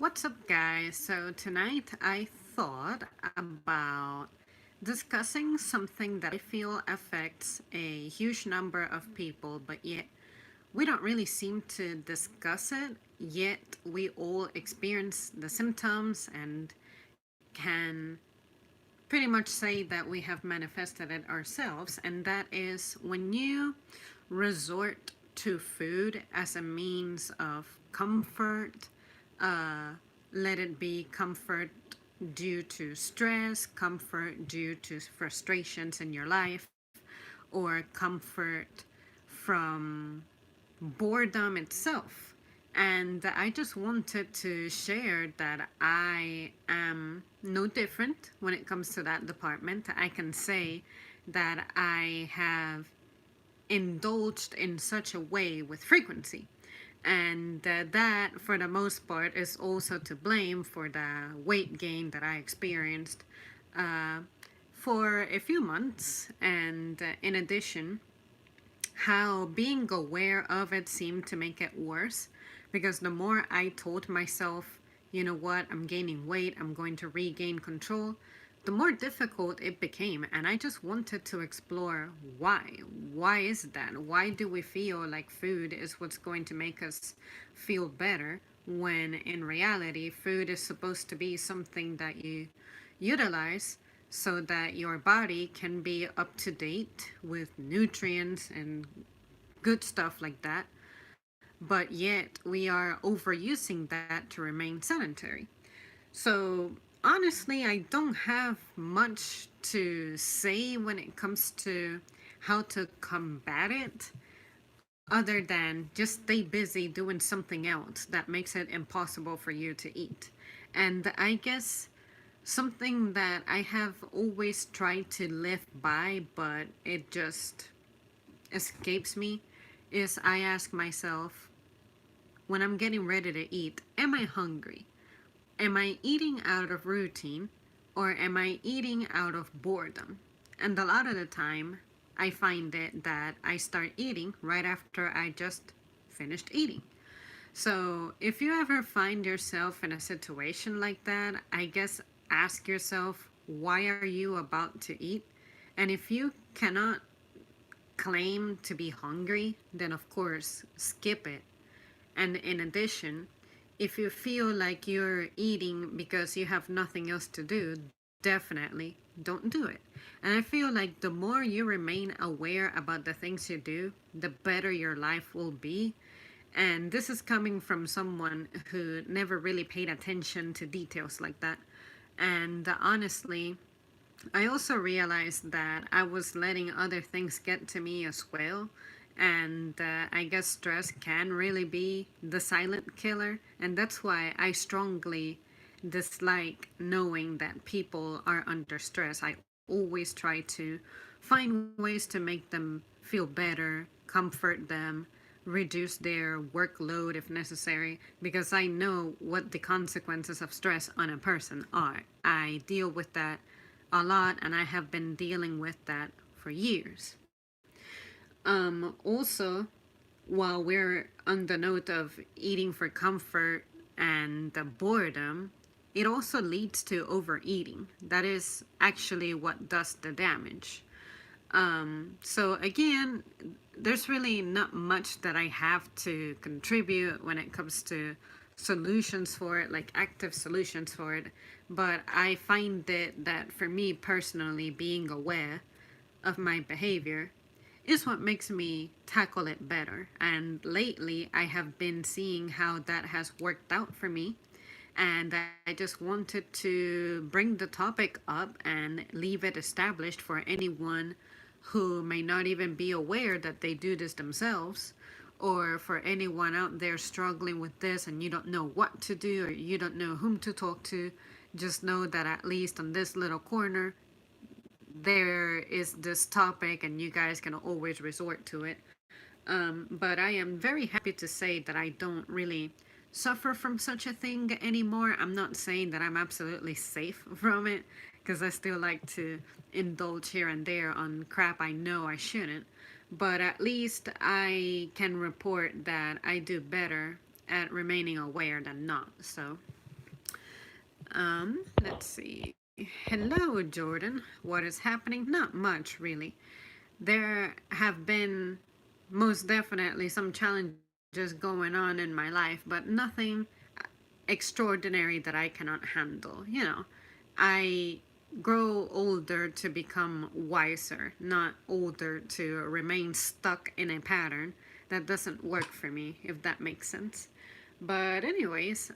What's up, guys? So, tonight I thought about discussing something that I feel affects a huge number of people, but yet we don't really seem to discuss it, yet we all experience the symptoms and can pretty much say that we have manifested it ourselves, and that is when you resort to food as a means of comfort, uh, let it be comfort due to stress, comfort due to frustrations in your life, or comfort from boredom itself. And I just wanted to share that I am no different when it comes to that department. I can say that I have indulged in such a way with frequency. And that, for the most part, is also to blame for the weight gain that I experienced uh, for a few months. And in addition, how being aware of it seemed to make it worse because the more I told myself, you know what, I'm gaining weight, I'm going to regain control, the more difficult it became. And I just wanted to explore why. Why is that? Why do we feel like food is what's going to make us feel better when in reality, food is supposed to be something that you utilize so that your body can be up to date with nutrients and good stuff like that. But yet we are overusing that to remain sedentary. So honestly, I don't have much to say when it comes to how to combat it other than just stay busy doing something else that makes it impossible for you to eat. And I guess something that I have always tried to live by, but it just escapes me, is I ask myself when I'm getting ready to eat, am I hungry? Am I eating out of routine or am I eating out of boredom? And a lot of the time, I find it that I start eating right after I just finished eating. So, if you ever find yourself in a situation like that, I guess ask yourself, why are you about to eat? And if you cannot claim to be hungry, then of course, skip it. And in addition, if you feel like you're eating because you have nothing else to do, definitely don't do it. And I feel like the more you remain aware about the things you do, the better your life will be. And this is coming from someone who never really paid attention to details like that. And honestly, I also realized that I was letting other things get to me as well. And I guess stress can really be the silent killer. And that's why I strongly dislike knowing that people are under stress. I always try to find ways to make them feel better, comfort them, reduce their workload if necessary, because I know what the consequences of stress on a person are. I deal with that a lot and I have been dealing with that for years. Also, while we're on the note of eating for comfort and the boredom, it also leads to overeating. That is actually what does the damage. So again, there's really not much that I have to contribute when it comes to solutions for it, like active solutions for it. But I find that for me personally, being aware of my behavior is what makes me tackle it better. And lately, I have been seeing how that has worked out for me. And I just wanted to bring the topic up and leave it established for anyone who may not even be aware that they do this themselves, or for anyone out there struggling with this and you don't know what to do or you don't know whom to talk to. Just know that at least on this little corner, there is this topic and you guys can always resort to it. But I am very happy to say that I don't really suffer from such a thing anymore. I'm not saying that I'm absolutely safe from it because I still like to indulge here and there on crap I know I shouldn't. But at least I can report that I do better at remaining aware than not. So, Let's see. Hello, Jordan. What is happening? Not much, really. There have been most definitely some challenges going on in my life, but nothing extraordinary that I cannot handle. I grow older to become wiser, not older to remain stuck in a pattern that doesn't work for me, if that makes sense. But, anyways,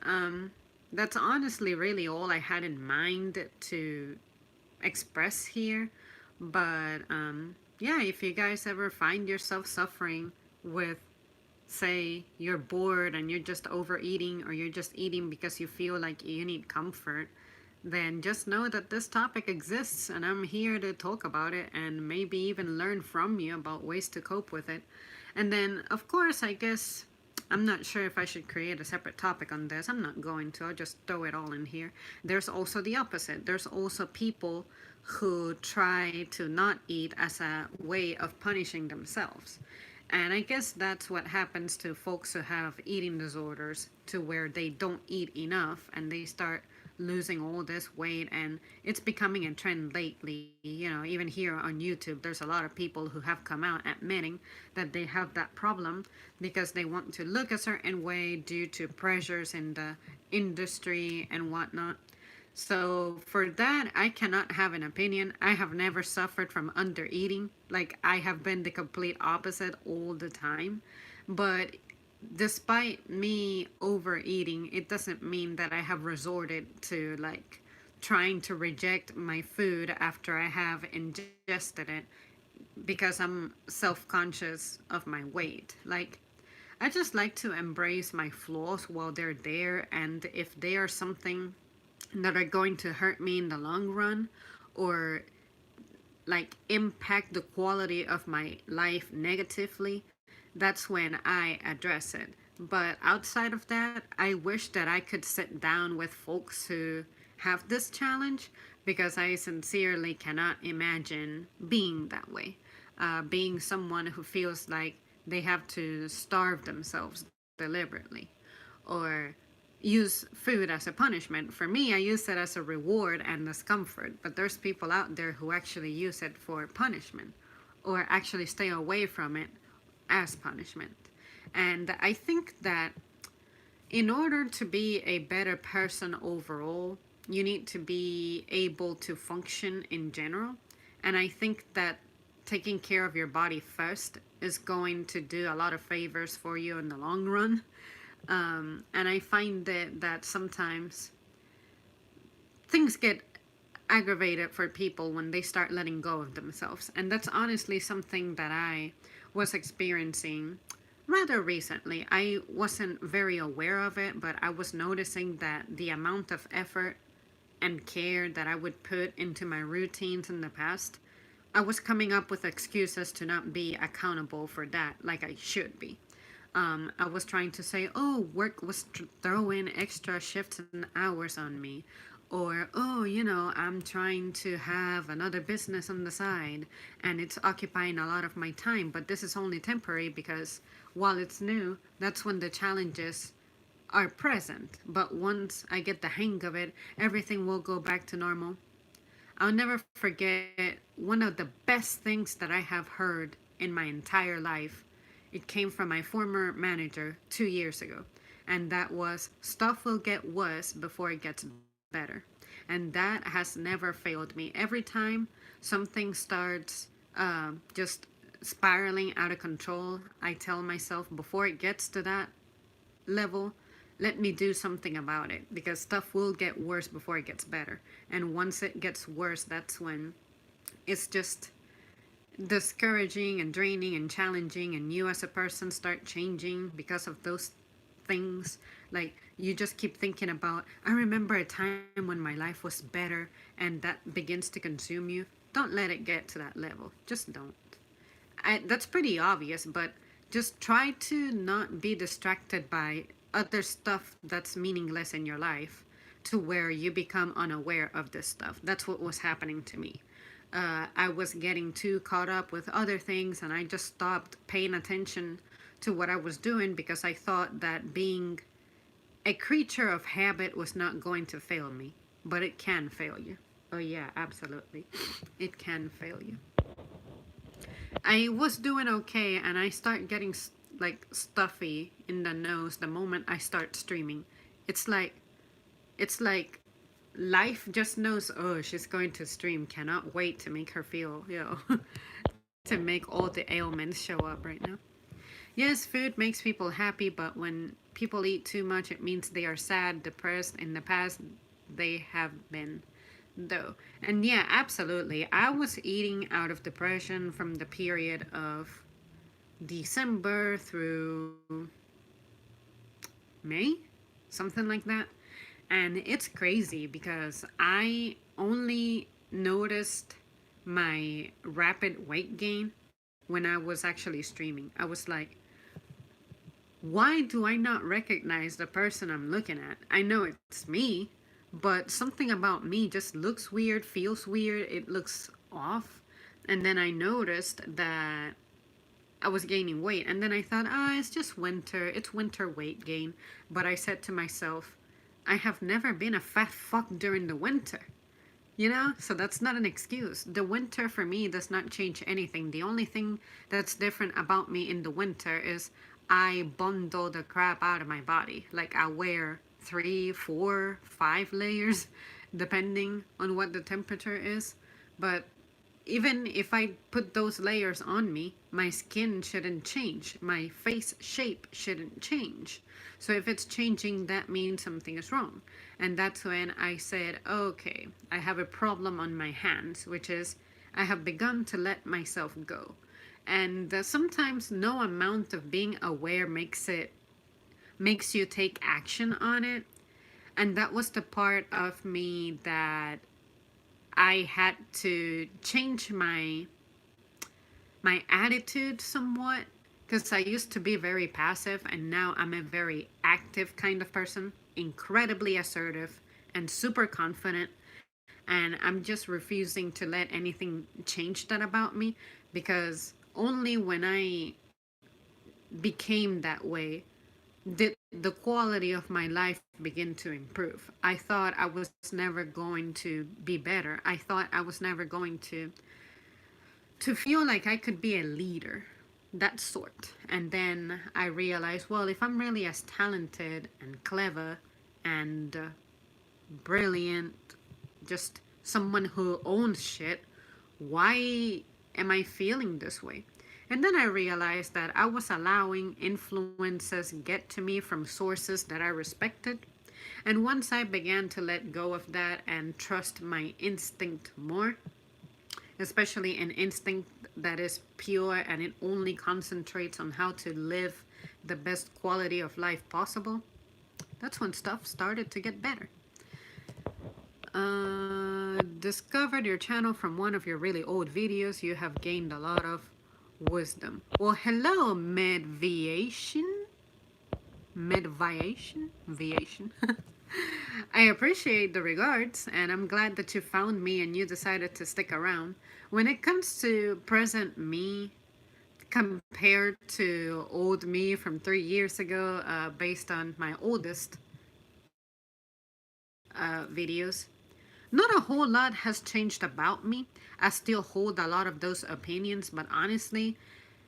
that's honestly really all I had in mind to express here. But, yeah, if you guys ever find yourself suffering with, say, you're bored and you're just overeating, or you're just eating because you feel like you need comfort, then just know that this topic exists and I'm here to talk about it and maybe even learn from you about ways to cope with it. And then, of course, I guess I'm not sure if I should create a separate topic on this. I'm not going to. I'll just throw it all in here. There's also the opposite. There's also people who try to not eat as a way of punishing themselves. And I guess that's what happens to folks who have eating disorders, to where they don't eat enough and they start losing all this weight. And it's becoming a trend lately. Even here on YouTube, there's a lot of people who have come out admitting that they have that problem because they want to look a certain way due to pressures in the industry and whatnot. So for that, I cannot have an opinion. I have never suffered from undereating. Like, I have been the complete opposite all the time. But despite me overeating, it doesn't mean that I have resorted to, like, trying to reject my food after I have ingested it because I'm self-conscious of my weight. Like, I just like to embrace my flaws while they're there, and if they are something that are going to hurt me in the long run, or like impact the quality of my life negatively, that's when I address it. But outside of that, I wish that I could sit down with folks who have this challenge, because I sincerely cannot imagine being that way. Being someone who feels like they have to starve themselves deliberately, or use food as a punishment. For me, I use it as a reward and as comfort, but there's people out there who actually use it for punishment, or actually stay away from it as punishment. And I think that in order to be a better person overall, you need to be able to function in general. And I think that taking care of your body first is going to do a lot of favors for you in the long run. And I find that sometimes things get aggravated for people when they start letting go of themselves. And that's honestly something that I was experiencing rather recently. I wasn't very aware of it, but I was noticing that the amount of effort and care that I would put into my routines in the past, I was coming up with excuses to not be accountable for that like I should be. I was trying to say, oh, work was throwing extra shifts and hours on me. Or, oh, I'm trying to have another business on the side and it's occupying a lot of my time, but this is only temporary because while it's new, that's when the challenges are present. But once I get the hang of it, everything will go back to normal. I'll never forget one of the best things that I have heard in my entire life. It came from my former manager 2 years ago. And that was, stuff will get worse before it gets better. And that has never failed me. Every time something starts just spiraling out of control, I tell myself, before it gets to that level, let me do something about it, because stuff will get worse before it gets better. And once it gets worse, that's when it's just discouraging and draining and challenging, and you as a person start changing because of those things. Like, you just keep thinking about, I remember a time when my life was better, and that begins to consume you. Don't let it get to that level. Just don't. That's pretty obvious, but just try to not be distracted by other stuff that's meaningless in your life, to where you become unaware of this stuff. That's what was happening to me. I was getting too caught up with other things, and I just stopped paying attention to what I was doing, because I thought that being a creature of habit was not going to fail me, but it can fail you. Oh, yeah, absolutely. It can fail you. I was doing okay, and I start getting like stuffy in the nose the moment I start streaming. It's like it's like life just knows, oh, she's going to stream. Cannot wait to make her feel, to make all the ailments show up right now. Yes, food makes people happy, but when people eat too much, it means they are sad, depressed. In the past, they have been, though. And yeah, absolutely. I was eating out of depression from the period of December through May, something like that. And it's crazy because I only noticed my rapid weight gain when I was actually streaming. I was like, why do I not recognize the person I'm looking at? I know it's me, but something about me just looks weird, feels weird, it looks off. And then I noticed that I was gaining weight. And then I thought, it's just winter. It's winter weight gain. But I said to myself, I have never been a fat fuck during the winter. So that's not an excuse. The winter for me does not change anything. The only thing that's different about me in the winter is I bundle the crap out of my body. Like I wear 3, 4, 5 layers, depending on what the temperature is. But even if I put those layers on me, my skin shouldn't change. My face shape shouldn't change. So if it's changing, that means something is wrong. And that's when I said, okay, I have a problem on my hands, which is I have begun to let myself go. And sometimes no amount of being aware makes you take action on it. And that was the part of me that I had to change my attitude somewhat, because I used to be very passive and now I'm a very active kind of person, incredibly assertive and super confident, and I'm just refusing to let anything change that about me, because only when I became that way did the quality of my life begin to improve. I thought I was never going to be better. I thought I was never going to feel like I could be a leader, that sort. And then I realized, well, if I'm really as talented and clever and brilliant, just someone who owns shit, why am I feeling this way? And then I realized that I was allowing influences get to me from sources that I respected. And once I began to let go of that and trust my instinct more, especially an instinct that is pure and it only concentrates on how to live the best quality of life possible, that's when stuff started to get better. Discovered your channel from one of your really old videos. You have gained a lot of wisdom. Well, hello, Medviation. Viation. I appreciate the regards, and I'm glad that you found me and you decided to stick around. When it comes to present me compared to old me from 3 years ago, based on my oldest videos, not a whole lot has changed about me. I still hold a lot of those opinions, but honestly,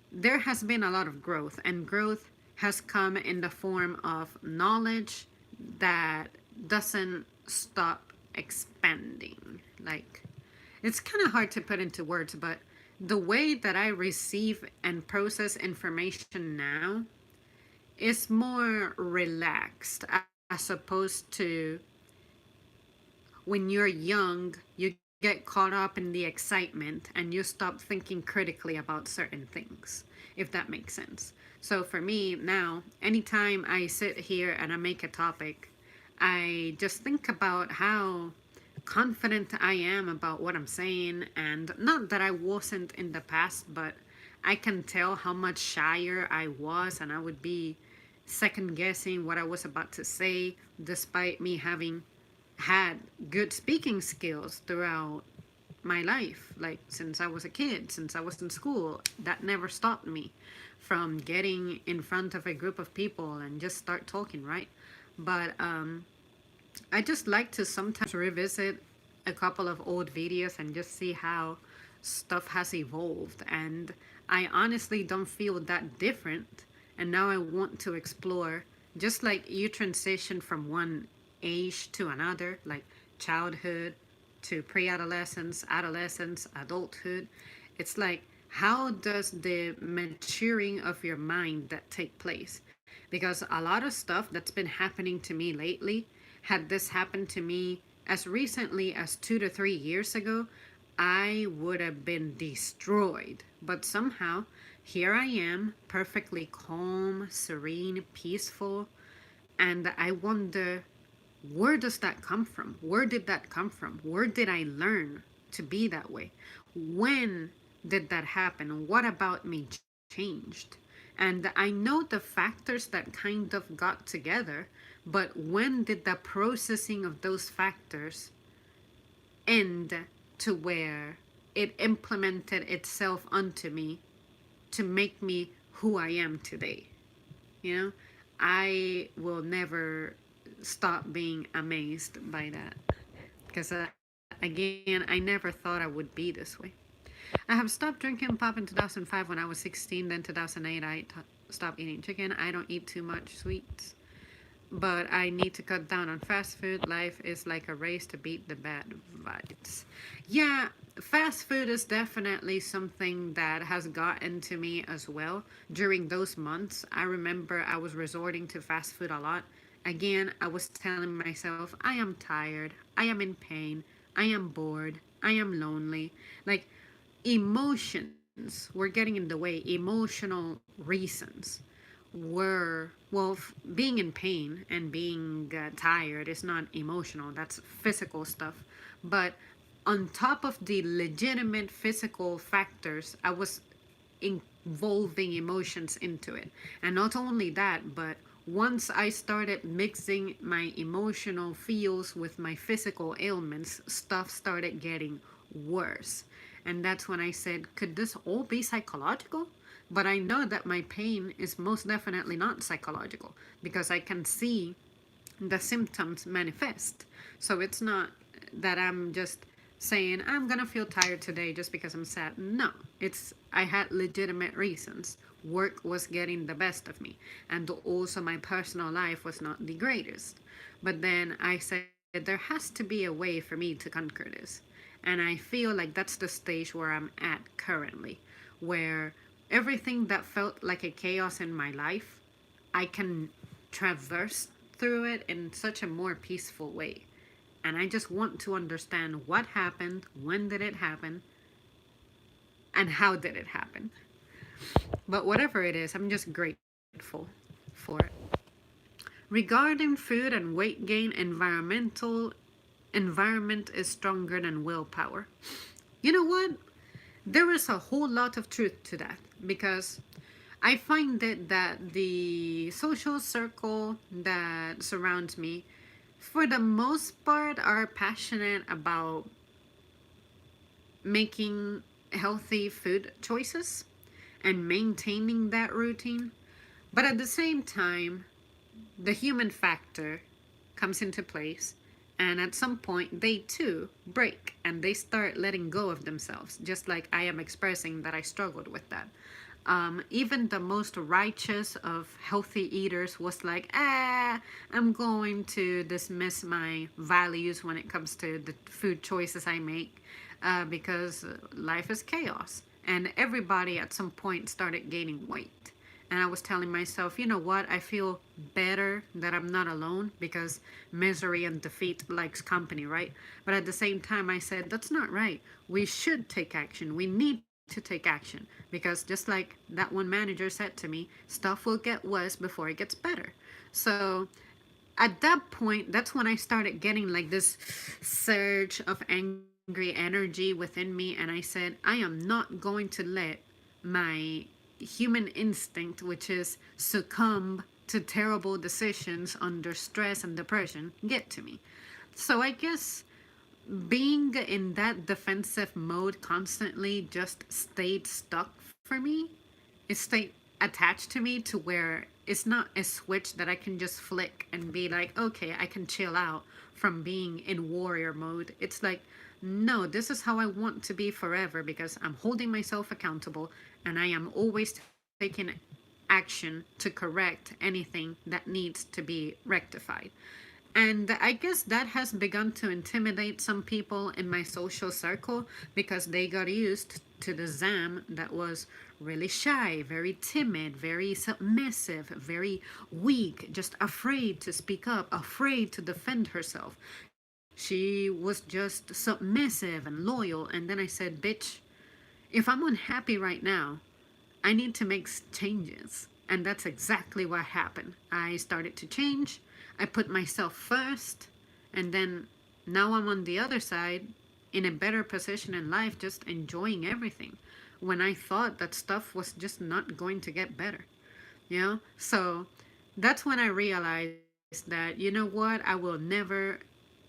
there has been a lot of growth, and growth has come in the form of knowledge that doesn't stop expanding. Like, it's kind of hard to put into words, but the way that I receive and process information now is more relaxed, as opposed to when you're young, you get caught up in the excitement and you stop thinking critically about certain things, if that makes sense. So for me now, anytime I sit here and I make a topic, I just think about how confident I am about what I'm saying. And not that I wasn't in the past, but I can tell how much shyer I was, and I would be second guessing what I was about to say, despite me having had good speaking skills throughout my life, like since I was a kid, since I was in school. That never stopped me from getting in front of a group of people and just start talking, right? But I just like to sometimes revisit a couple of old videos and just see how stuff has evolved. And I honestly don't feel that different. And now I want to explore, just like you transition from one age to another, like childhood to pre adolescence, adolescence, adulthood. It's like, how does the maturing of your mind that take place? Because a lot of stuff that's been happening to me lately, had this happened to me as recently as 2 to 3 years ago, I would have been destroyed. But somehow, here I am, perfectly calm, serene, peaceful, and I wonder, where does that come from? Where did that come from? Where did I learn to be that way? When did that happen? What about me changed? And I know the factors that kind of got together, but when did the processing of those factors end to where it implemented itself onto me to make me who I am today? You know, I will never stop being amazed by that because, again, I never thought I would be this way. I have stopped drinking pop in 2005 when I was 16. Then 2008, stopped eating chicken. I don't eat too much sweets, but I need to cut down on fast food. Life is like a race to beat the bad vibes. Yeah, fast food is definitely something that has gotten to me as well. During those months, I remember I was resorting to fast food a lot. Again, I was telling myself, I am tired, I am in pain, I am bored, I am lonely. Like, emotions were getting in the way, emotional reasons were, well, being in pain and being tired is not emotional, that's physical stuff. But on top of the legitimate physical factors, I was involving emotions into it. And not only that, but once I started mixing my emotional feels with my physical ailments, stuff started getting worse. And that's when I said, could this all be psychological? But I know that my pain is most definitely not psychological because I can see the symptoms manifest. So it's not that I'm just saying I'm gonna feel tired today just because I'm sad. No, it's I had legitimate reasons. Work was getting the best of me, and also my personal life was not the greatest. But then I said there has to be a way for me to conquer this, and I feel like that's the stage where I'm at currently, where everything that felt like a chaos in my life, I can traverse through it in such a more peaceful way. And I just want to understand what happened, when did it happen, and how did it happen. But whatever it is, I'm just grateful for it. Regarding food and weight gain, environment is stronger than willpower. You know what? There is a whole lot of truth to that because I find that the social circle that surrounds me, for the most part, are passionate about making healthy food choices and maintaining that routine. But at the same time, the human factor comes into place, and at some point, they too break and they start letting go of themselves, just like I am expressing that I struggled with that. Even the most righteous of healthy eaters was like, I'm going to dismiss my values when it comes to the food choices I make because life is chaos. And everybody at some point started gaining weight. And I was telling myself, you know what? I feel better that I'm not alone because misery and defeat likes company, right? But at the same time, I said, that's not right. We should take action. We need to take action because just like that one manager said to me, stuff will get worse before it gets better. So at that point, that's when I started getting like this surge of angry energy within me. And I said, I am not going to let my human instinct, which is succumb to terrible decisions under stress and depression, get to me. So I guess being in that defensive mode constantly just stayed stuck for me. It stayed attached to me to where It's not a switch that I can just flick and be like, okay, I can chill out from being in warrior mode. It's like, no, this is how I want to be forever because I'm holding myself accountable and I am always taking action to correct anything that needs to be rectified. And I guess that has begun to intimidate some people in my social circle because they got used to the Zam that was really shy, very timid, very submissive, very weak, just afraid to speak up, afraid to defend herself. She was just submissive and loyal. And then I said, bitch, if I'm unhappy right now, I need to make changes. And that's exactly what happened. I started to change. I put myself first. And then now I'm on the other side in a better position in life, just enjoying everything. When I thought that stuff was just not going to get better. You know? So that's when I realized that, you know what? I will never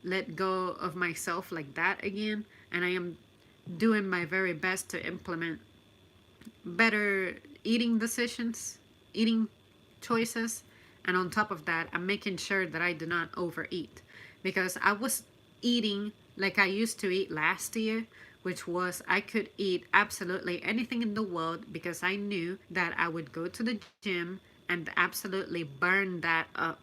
let go of myself like that again. And I am doing my very best to implement better eating decisions, eating choices, and on top of that, I'm making sure that I do not overeat because I was eating like I used to eat last year, which was I could eat absolutely anything in the world because I knew that I would go to the gym and absolutely burn that up.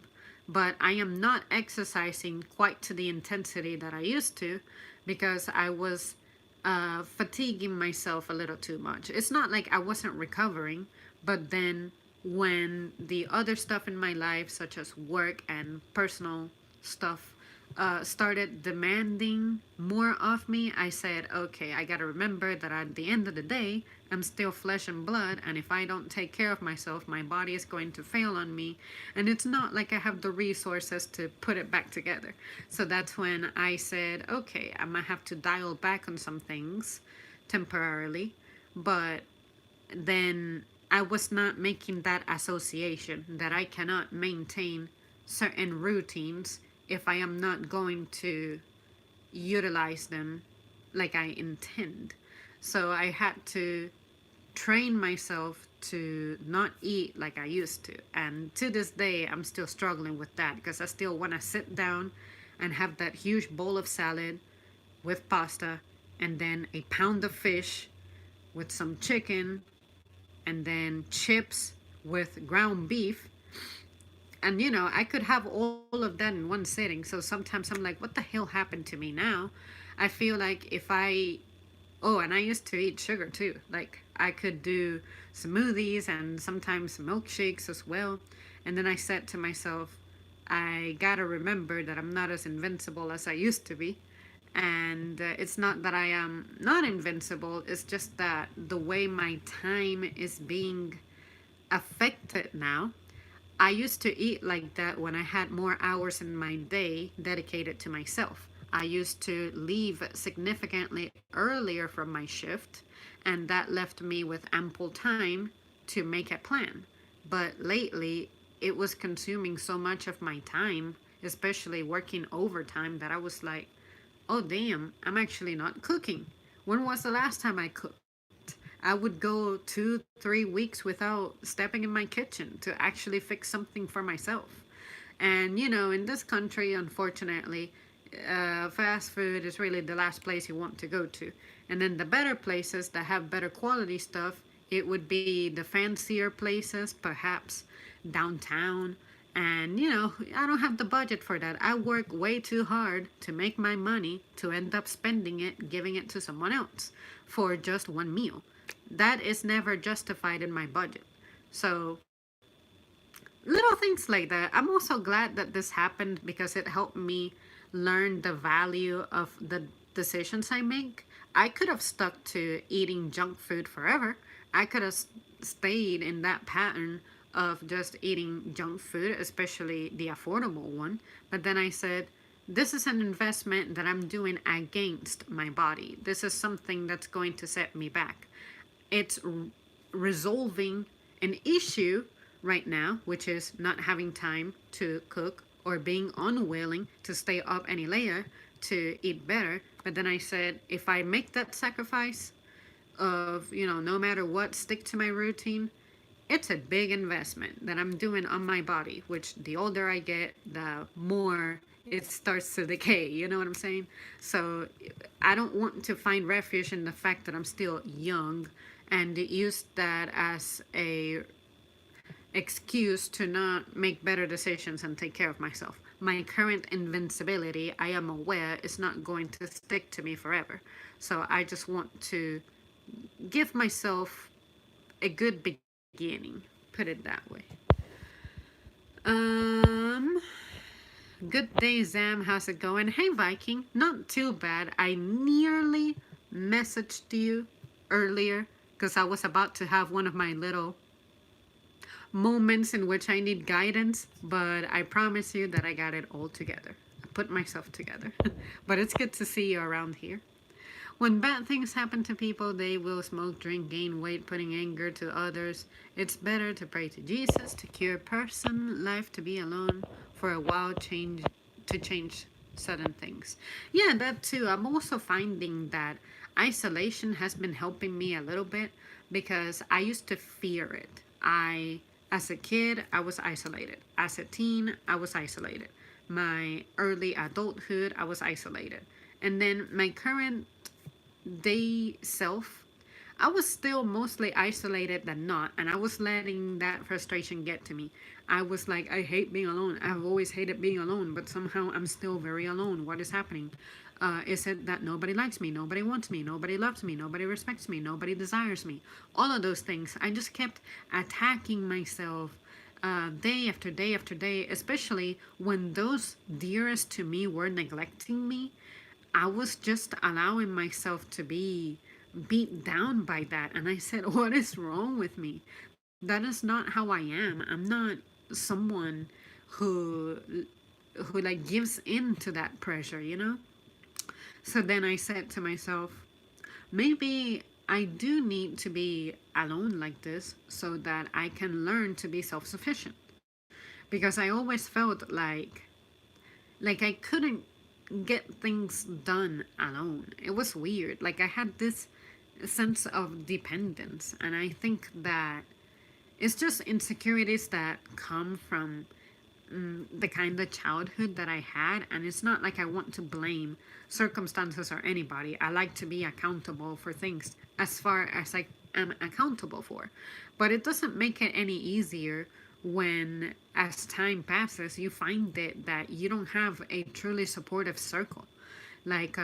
But I am not exercising quite to the intensity that I used to because I was fatiguing myself a little too much. It's not like I wasn't recovering, but then when the other stuff in my life, such as work and personal stuff, started demanding more of me, I said, okay, I gotta remember that at the end of the day, I'm still flesh and blood, and if I don't take care of myself, my body is going to fail on me, and it's not like I have the resources to put it back together. So that's when I said, okay, I might have to dial back on some things temporarily, but then I was not making that association that I cannot maintain certain routines if I am not going to utilize them like I intend. So I had to train myself to not eat like I used to. And to this day, I'm still struggling with that because I still want to sit down and have that huge bowl of salad with pasta and then a pound of fish with some chicken and then chips with ground beef. And I could have all of that in one sitting. So sometimes I'm like, what the hell happened to me now? I feel like if I, oh, and I used to eat sugar too. Like I could do smoothies and sometimes milkshakes as well. And then I said to myself, I gotta remember that I'm not as invincible as I used to be. And it's not that I am not invincible, it's just that the way my time is being affected now. I used to eat like that when I had more hours in my day dedicated to myself. I used to leave significantly earlier from my shift, and that left me with ample time to make a plan. But lately, it was consuming so much of my time, especially working overtime, that I was like, oh damn, I'm actually not cooking. When was the last time I cooked? I would go 2, 3 weeks without stepping in my kitchen to actually fix something for myself. And in this country, unfortunately, fast food is really the last place you want to go to. And then the better places that have better quality stuff, it would be the fancier places, perhaps downtown. And I don't have the budget for that. I work way too hard to make my money to end up spending it, giving it to someone else for just one meal. That is never justified in my budget. So little things like that. I'm also glad that this happened because it helped me learn the value of the decisions I make. I could have stuck to eating junk food forever. I could have stayed in that pattern of just eating junk food, especially the affordable one. But then I said, this is an investment that I'm doing against my body. This is something that's going to set me back. It's resolving an issue right now, which is not having time to cook or being unwilling to stay up any later to eat better. But then I said, if I make that sacrifice of, no matter what, stick to my routine, it's a big investment that I'm doing on my body, which the older I get, the more it starts to decay. You know what I'm saying? So I don't want to find refuge in the fact that I'm still young and use that as a excuse to not make better decisions and take care of myself. My current invincibility, I am aware, is not going to stick to me forever. So I just want to give myself a good beginning, put it that way. Um, Good day, Zam. How's it going? Hey, Viking. Not too bad. I nearly messaged you earlier because I was about to have one of my little moments in which I need guidance, but I promise you that I got it all together. I put myself together. But it's good to see you around here. When bad things happen to people, they will smoke, drink, gain weight, putting anger to others. It's better to pray to Jesus to cure person life, to be alone for a while, change sudden things. Yeah, that too. I'm also finding that isolation has been helping me a little bit because I used to fear it. As a kid, I was isolated. As a teen, I was isolated. My early adulthood, I was isolated. And then my current day self, I was still mostly isolated than not, and I was letting that frustration get to me. I was like, I hate being alone. I've always hated being alone, but somehow I'm still very alone. What is happening? Is it that nobody likes me, nobody wants me, nobody loves me, nobody respects me, nobody desires me? All of those things. I just kept attacking myself day after day after day, especially when those dearest to me were neglecting me. I was just allowing myself to be beat down by that. And I said, what is wrong with me? That is not how I am. I'm not someone who like gives in to that pressure, you know? So then I said to myself, maybe I do need to be alone like this so that I can learn to be self-sufficient. Because I always felt like I couldn't get things done alone. It was weird. Like I had this sense of dependence, and I think that it's just insecurities that come from the kind of childhood that I had, and it's not like I want to blame circumstances or anybody. I like to be accountable for things as far as I am accountable for. But it doesn't make it any easier when, as time passes, you find that you don't have a truly supportive circle. Like,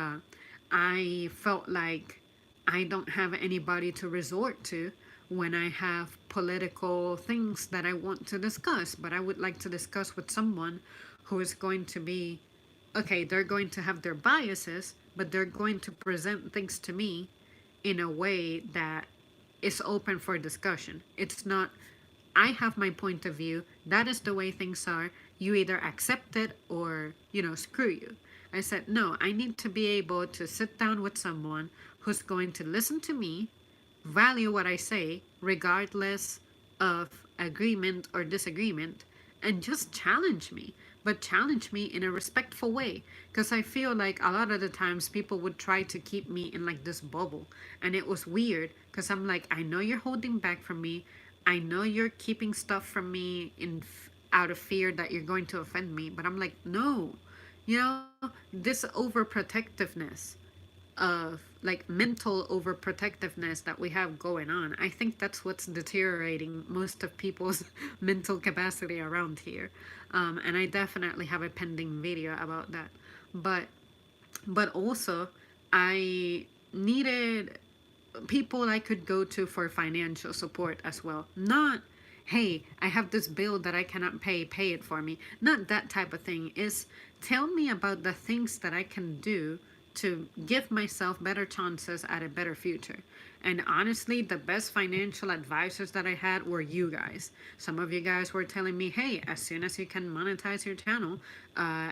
I felt like I don't have anybody to resort to when I have political things that I want to discuss, but I would like to discuss with someone who is going to be okay, they're going to have their biases, but they're going to present things to me in a way that is open for discussion. It's not, I have my point of view, that is the way things are. You either accept it or, screw you. I said, no, I need to be able to sit down with someone who's going to listen to me, value what I say, regardless of agreement or disagreement, and just challenge me. But challenge me in a respectful way. Because I feel like a lot of the times people would try to keep me in like this bubble. And it was weird because I'm like, I know you're holding back from me. I know you're keeping stuff from me out of fear that you're going to offend me. But I'm like, no. This overprotectiveness of like mental overprotectiveness that we have going on. I think that's what's deteriorating most of people's mental capacity around here. And I definitely have a pending video about that. But also I needed people I could go to for financial support as well. Not, hey, I have this bill that I cannot pay it for me. Not that type of thing. Is tell me about the things that I can do to give myself better chances at a better future. And honestly, the best financial advisors that I had were you guys. Some of you guys were telling me, hey, as soon as you can monetize your channel,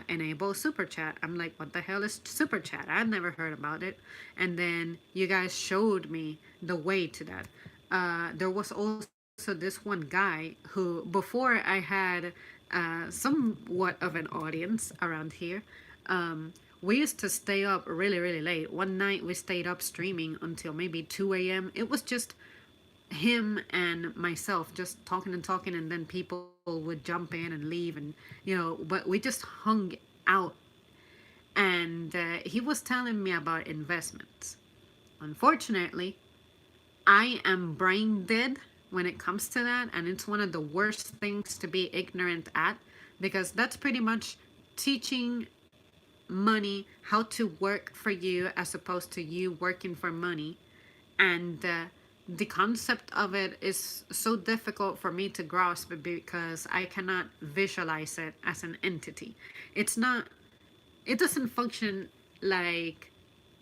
enable super chat. I'm like, what the hell is super chat? I've never heard about it. And then you guys showed me the way to that. There was also this one guy who, before I had somewhat of an audience around here, we used to stay up really, really late. One night we stayed up streaming until maybe 2 a.m. It was just him and myself just talking and talking, and then people would jump in and leave, and but we just hung out. And he was telling me about investments. Unfortunately, I am brain dead when it comes to that, and it's one of the worst things to be ignorant at, because that's pretty much teaching money how to work for you as opposed to you working for money. And the concept of it is so difficult for me to grasp because I cannot visualize it as an entity. It's not, it doesn't function like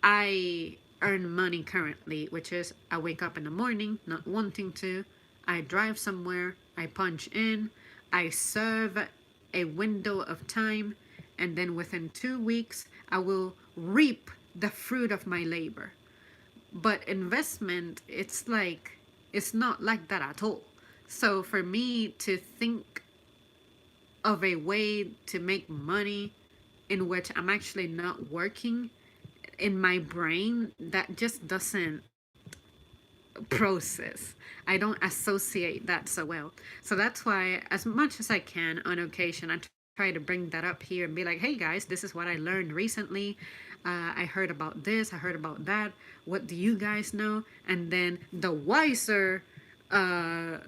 I earn money currently, which is I wake up in the morning not wanting to, I drive somewhere, I punch in, I serve a window of time, and then within 2 weeks, I will reap the fruit of my labor. But investment, it's not like that at all. So for me to think of a way to make money in which I'm actually not working, in my brain, that just doesn't process. I don't associate that so well. So that's why, as much as I can, on occasion, I try to bring that up here and be like, hey guys, this is what I learned recently. I heard about this, I heard about that. What do you guys know? And then the wiser uh,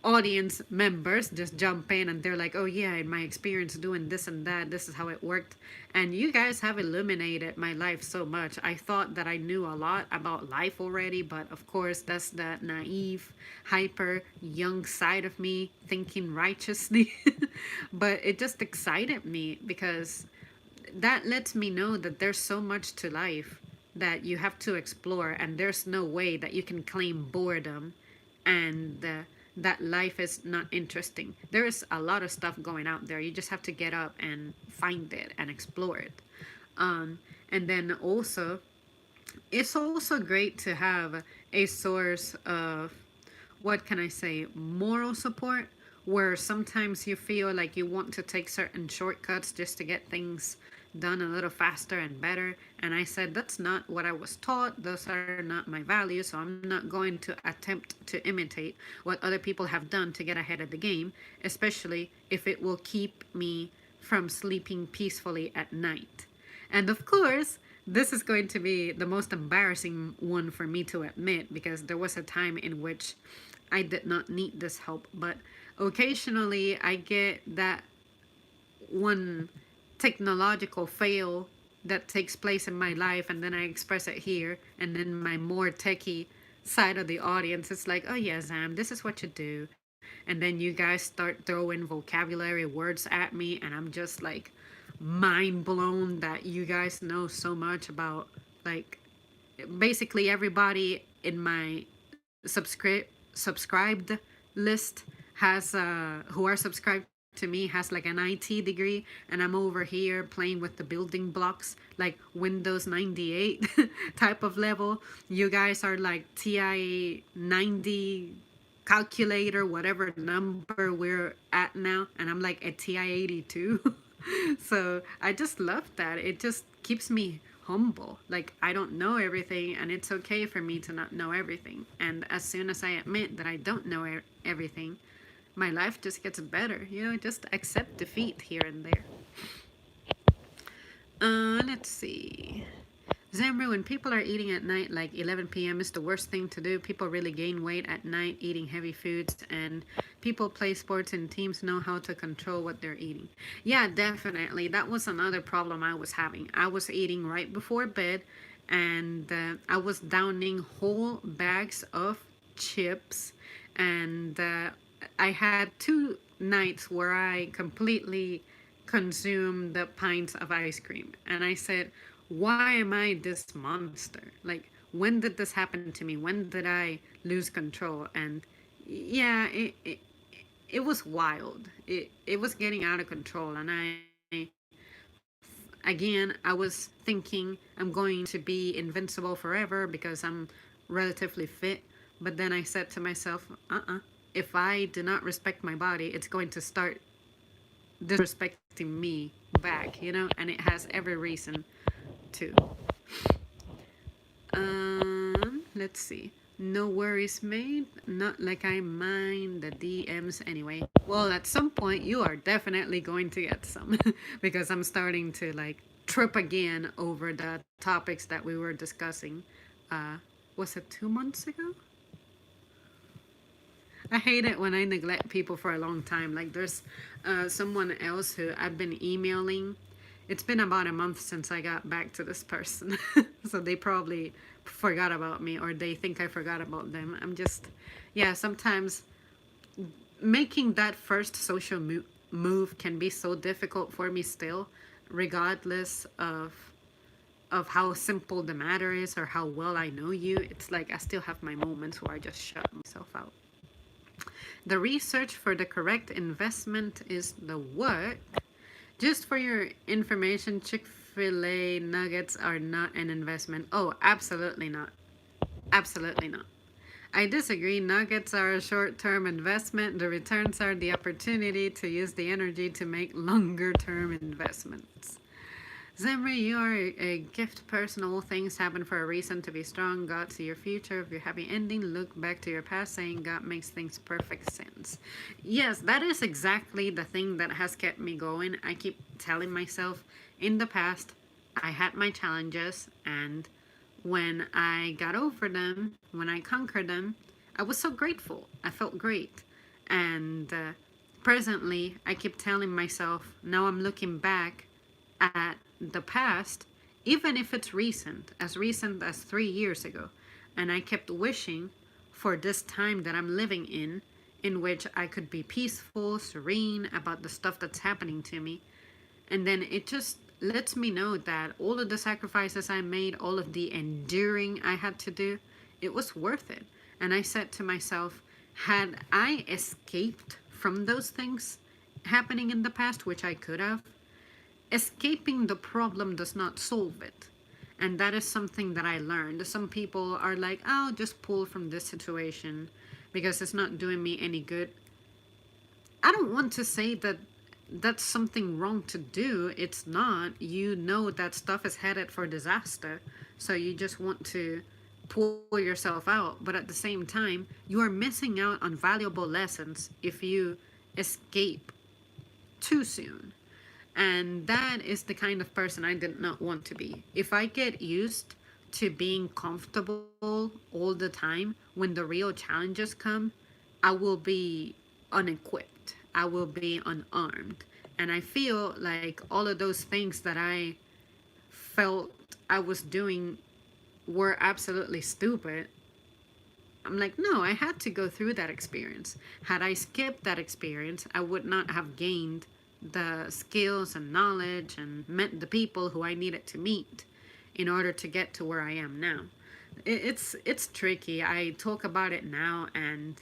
audience members just jump in and they're like, oh yeah, in my experience doing this and that, this is how it worked. And you guys have illuminated my life so much. I thought that I knew a lot about life already, but of course that's the naive, hyper young side of me thinking righteously. But it just excited me because that lets me know that there's so much to life that you have to explore, and there's no way that you can claim boredom and that life is not interesting. There is a lot of stuff going out there. You just have to get up and find it and explore it. And then also, it's also great to have a source of, what can I say, moral support, where sometimes you feel like you want to take certain shortcuts just to get things done a little faster and better. And I said, that's not what I was taught. Those are not my values. So I'm not going to attempt to imitate what other people have done to get ahead of the game, especially if it will keep me from sleeping peacefully at night. And of course, this is going to be the most embarrassing one for me to admit, because there was a time in which I did not need this help. But occasionally I get that one technological fail that takes place in my life, and then I express it here, and then my more techie side of the audience is like, oh yeah, Zam, this is what you do. And then you guys start throwing vocabulary words at me, and I'm just like mind blown that you guys know so much about, like, basically everybody in my subscribed list has who are subscribed to me has like an IT degree, and I'm over here playing with the building blocks like Windows 98 type of level. You guys are like TI 90 calculator, whatever number we're at now, and I'm like at TI 82. So I just love that. It just keeps me humble. Like, I don't know everything, and it's okay for me to not know everything. And as soon as I admit that I don't know everything, my life just gets better. Just accept defeat here and there. Let's see. Zamru, when people are eating at night, like 11 p.m. is the worst thing to do. People really gain weight at night eating heavy foods, and people play sports and teams know how to control what they're eating. Yeah, definitely. That was another problem I was having. I was eating right before bed, and I was downing whole bags of chips, and I had 2 nights where I completely consumed the pints of ice cream. And I said, why am I this monster? Like, when did this happen to me? When did I lose control? And yeah, it was wild. It was getting out of control. And again, I was thinking I'm going to be invincible forever because I'm relatively fit. But then I said to myself, if I do not respect my body, it's going to start disrespecting me back, and it has every reason to. Let's see. No worries made. Not like I mind the DMs anyway. Well, at some point, you are definitely going to get some because I'm starting to like trip again over the topics that we were discussing. Uh, was it 2 months ago? I hate it when I neglect people for a long time. Like there's someone else who I've been emailing. It's been about a month since I got back to this person. So they probably forgot about me or they think I forgot about them. I'm just, yeah, sometimes making that first social move can be so difficult for me still, regardless of how simple the matter is or how well I know you. It's like I still have my moments where I just shut myself out. The research for the correct investment is the work. Just for your information, Chick-fil-A nuggets are not an investment. Oh, absolutely not. Absolutely not. I disagree. Nuggets are a short term investment. The returns are the opportunity to use the energy to make longer term investments. Zimri, you are a gift person. All things happen for a reason. To be strong, God see your future. If your happy ending, look back to your past, saying God makes things perfect sense. Yes, that is exactly the thing that has kept me going. I keep telling myself in the past, I had my challenges, and when I got over them, when I conquered them, I was so grateful. I felt great. And presently, I keep telling myself, now I'm looking back at the past, even if it's recent as 3 years ago. And I kept wishing for this time that I'm living in which I could be peaceful, serene about the stuff that's happening to me. And then it just lets me know that all of the sacrifices I made, all of the enduring I had to do, it was worth it. And I said to myself, had I escaped from those things happening in the past, which I could have, escaping the problem does not solve it. And that is something that I learned. Some people are like, I'll just pull from this situation because it's not doing me any good. I don't want to say that that's something wrong to do. It's not. You know that stuff is headed for disaster. So you just want to pull yourself out. But at the same time, you are missing out on valuable lessons if you escape too soon. And that is the kind of person I did not want to be. If I get used to being comfortable all the time, when the real challenges come, I will be unequipped. I will be unarmed. And I feel like all of those things that I felt I was doing were absolutely stupid. I'm like, no, I had to go through that experience. Had I skipped that experience, I would not have gained the skills and knowledge and met the people who I needed to meet in order to get to where I am now. It's tricky. I talk about it now, and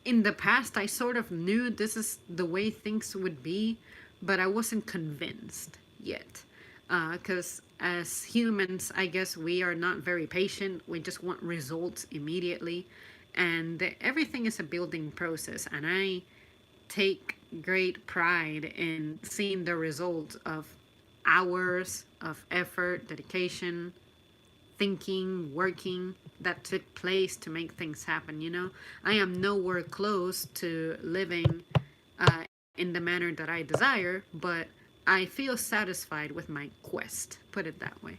in the past I sort of knew this is the way things would be, but I wasn't convinced yet. Because as humans, I guess we are not very patient. We just want results immediately. And everything is a building process. And I take great pride in seeing the results of hours of effort, dedication, thinking, working that took place to make things happen. I am nowhere close to living in the manner that I desire, but I feel satisfied with my quest, put it that way.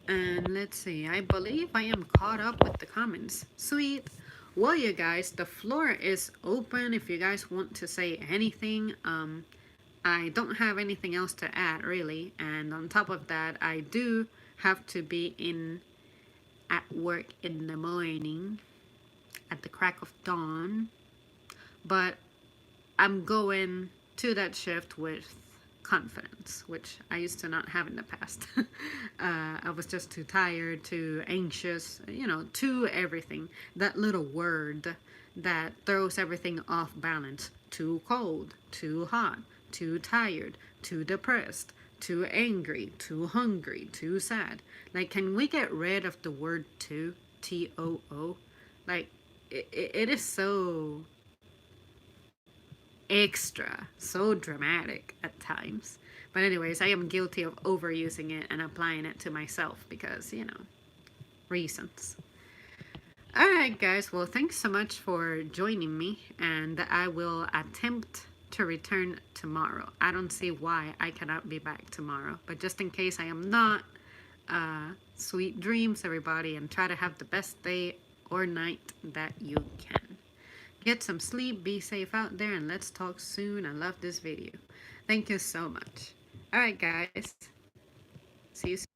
And let's see, I believe I am caught up with the comments. Sweet. Well, you guys, the floor is open if you guys want to say anything. I don't have anything else to add, really. And on top of that, I do have to be at work in the morning at the crack of dawn. But I'm going to that shift with confidence, which I used to not have in the past. I was just too tired, too anxious, too everything. That little word that throws everything off balance. Too cold, too hot, too tired, too depressed, too angry, too hungry, too sad. Like, can we get rid of the word too? T-O-O? Like, it is so extra, so dramatic at times. But anyways, I am guilty of overusing it and applying it to myself because, reasons. All right, guys. Well, thanks so much for joining me, and I will attempt to return tomorrow. I don't see why I cannot be back tomorrow, but just in case I am not, sweet dreams, everybody, and try to have the best day or night that you can. Get some sleep, be safe out there, and let's talk soon. I love this video. Thank you so much. All right, guys. See you soon.